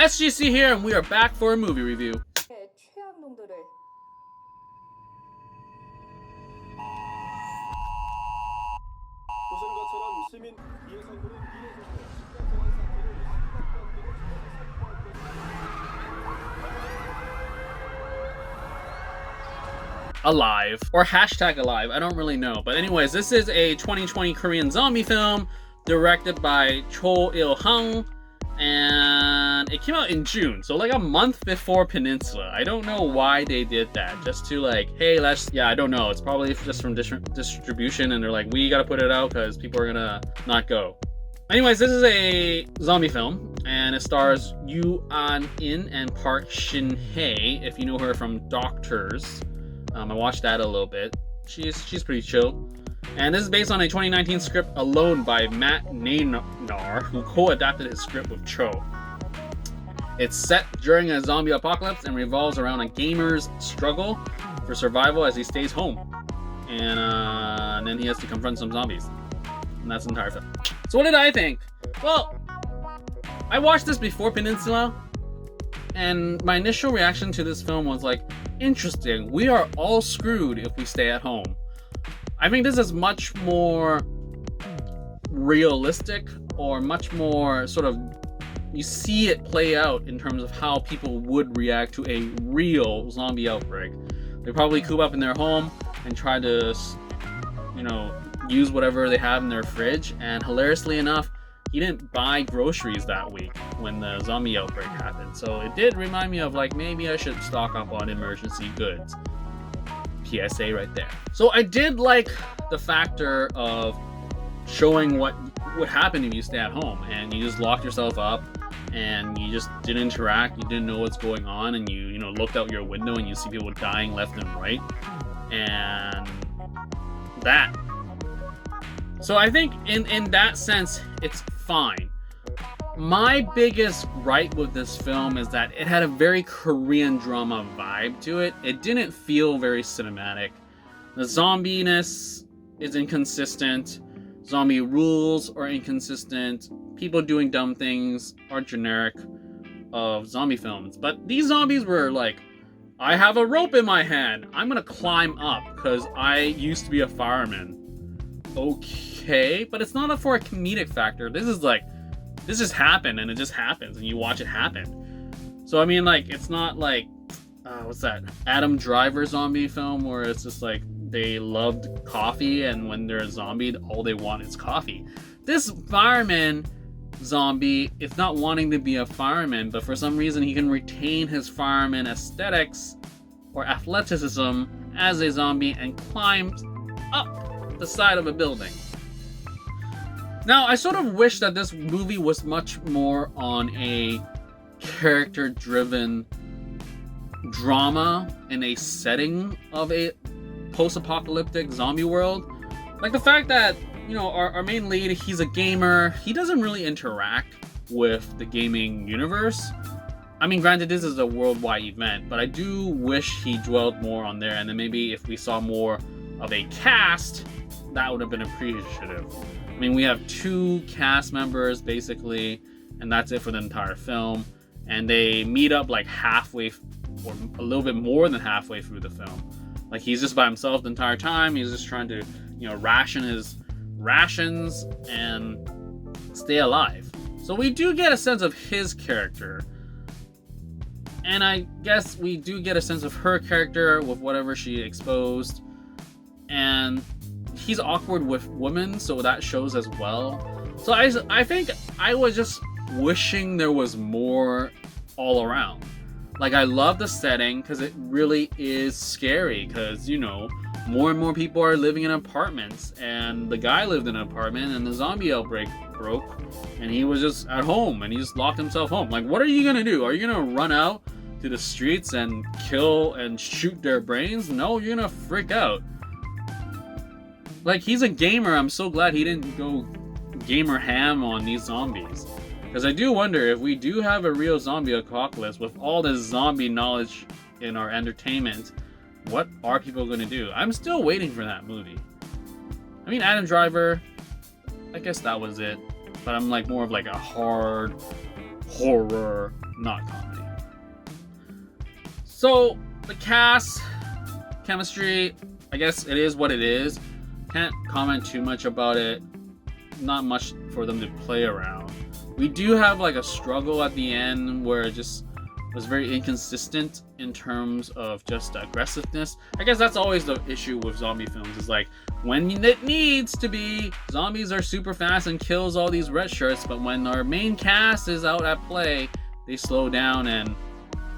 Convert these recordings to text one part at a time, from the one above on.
SGC here, and we are back for a movie review. 최악놈들을 보시는 것처럼 시민 이해상들은 Alive, or hashtag alive, I don't really know. But anyways, this is a 2020 Korean zombie film directed by Cho Il-hyung, and it came out in June, so like a month before Peninsula. I don't know why they did that, just to like, hey, I don't know, it's probably just from distribution, and they're like, we gotta put it out because people are gonna not go. Anyways, this is a zombie film, and it stars Yoo Ah-in and Park Shin-hye, if you know her from Doctors. I watched that a little bit. She's pretty chill. And this is based on a 2019 script alone by Naylor, who co-adapted his script with Cho. It's set during a zombie apocalypse and revolves around a gamer's struggle for survival as he stays home. And then he has to confront some zombies. And that's the entire film. So what did I think? Well, I watched this before Peninsula, and my initial reaction to this film was like, interesting, we are all screwed if we stay at home. I think this is much more realistic, or much more sort of, you see it play out in terms of how people would react to a real zombie outbreak. They probably coop up in their home and try to, use whatever they have in their fridge. And hilariously enough, he didn't buy groceries that week when the zombie outbreak happened. So it did remind me of like, maybe I should stock up on emergency goods. PSA right there. So I did like the factor of showing what would happen if you stay at home and you just locked yourself up and you just didn't interact, you didn't know what's going on, and you looked out your window and you see people dying left and right, and that. So I think in that sense, it's fine. My biggest gripe with this film is that it had a very Korean drama vibe to it. It didn't feel very cinematic. The zombiness is inconsistent. Zombie rules are inconsistent. People doing dumb things are generic of zombie films. But these zombies were like, I have a rope in my hand. I'm gonna climb up because I used to be a fireman. Okay, but it's not for a comedic factor. This just happened, and it just happens, and you watch it happen. So I mean, like, it's not like what's that Adam Driver zombie film where it's just like they loved coffee, and when they're a zombie, all they want is coffee. This fireman zombie is not wanting to be a fireman, but for some reason he can retain his fireman aesthetics or athleticism as a zombie and climbs up the side of a building. Now, I sort of wish that this movie was much more on a character-driven drama in a setting of a post-apocalyptic zombie world. Like the fact that, our main lead, he's a gamer, he doesn't really interact with the gaming universe. I mean, granted, this is a worldwide event, but I do wish he dwelled more on there, and then maybe if we saw more of a cast, that would have been appreciative. I mean, we have 2 cast members basically, and that's it for the entire film. And they meet up like halfway, or a little bit more than halfway through the film. Like, he's just by himself the entire time. He's just trying to, ration his rations and stay alive. So we do get a sense of his character. And I guess we do get a sense of her character with whatever she exposed. And he's awkward with women, so that shows as well. So I think I was just wishing there was more all around. Like, I love the setting because it really is scary because, more and more people are living in apartments, and the guy lived in an apartment and the zombie outbreak broke and he was just at home and he just locked himself home. Like, what are you gonna do? Are you gonna run out to the streets and kill and shoot their brains? No, you're gonna freak out. Like, he's a gamer. I'm so glad he didn't go gamer ham on these zombies. Because I do wonder if we do have a real zombie apocalypse with all this zombie knowledge in our entertainment, what are people going to do? I'm still waiting for that movie. I mean, Adam Driver, I guess that was it. But I'm like more of like a hard horror not comedy. So the cast, chemistry, I guess it is what it is. Can't comment too much about it. Not much for them to play around. We do have like a struggle at the end where it just was very inconsistent in terms of just aggressiveness. I guess that's always the issue with zombie films, is like when it needs to be, zombies are super fast and kills all these red shirts, but when our main cast is out at play, they slow down and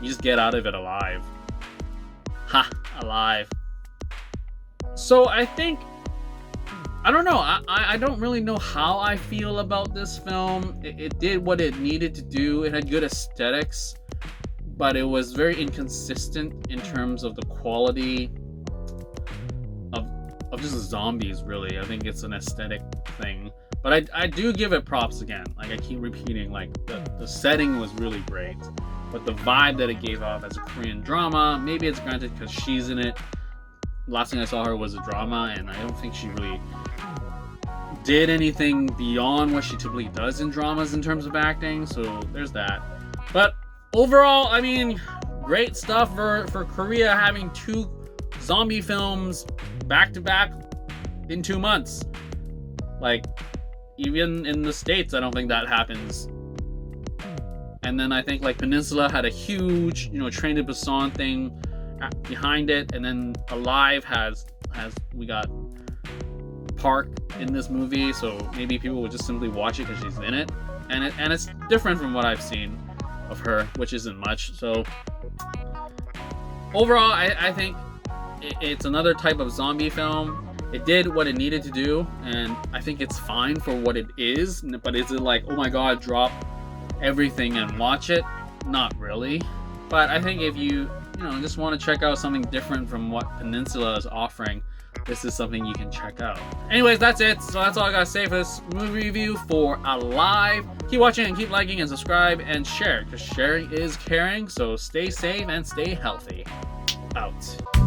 you just get out of it alive. Ha, alive. So I think, I don't know, I don't really know how I feel about this film. It did what it needed to do. It had good aesthetics, but it was very inconsistent in terms of the quality of just zombies, really. I think it's an aesthetic thing. But I do give it props again. Like I keep repeating, like the setting was really great. But the vibe that it gave off as a Korean drama, maybe it's granted because she's in it. Last thing I saw her was a drama, and I don't think she really did anything beyond what she typically does in dramas in terms of acting. So there's that. But overall, I mean, great stuff for Korea, having 2 zombie films back to back in 2 months. Like, even in the States, I don't think that happens. And then I think like Peninsula had a huge, Train to Busan thing behind it, and then Alive we got Park in this movie, so maybe people would just simply watch it because she's in it, and it's different from what I've seen of her, which isn't much. So overall, I think it's another type of zombie film. It did what it needed to do, and I think it's fine for what it is. But is it like, oh my god, drop everything and watch it? Not really. But I think if you just want to check out something different from what Peninsula is offering, this is something you can check out. Anyways, that's it. So that's all I gotta say for this movie review for Alive. Keep watching and keep liking and subscribe and share, because sharing is caring. So stay safe and stay healthy. Out.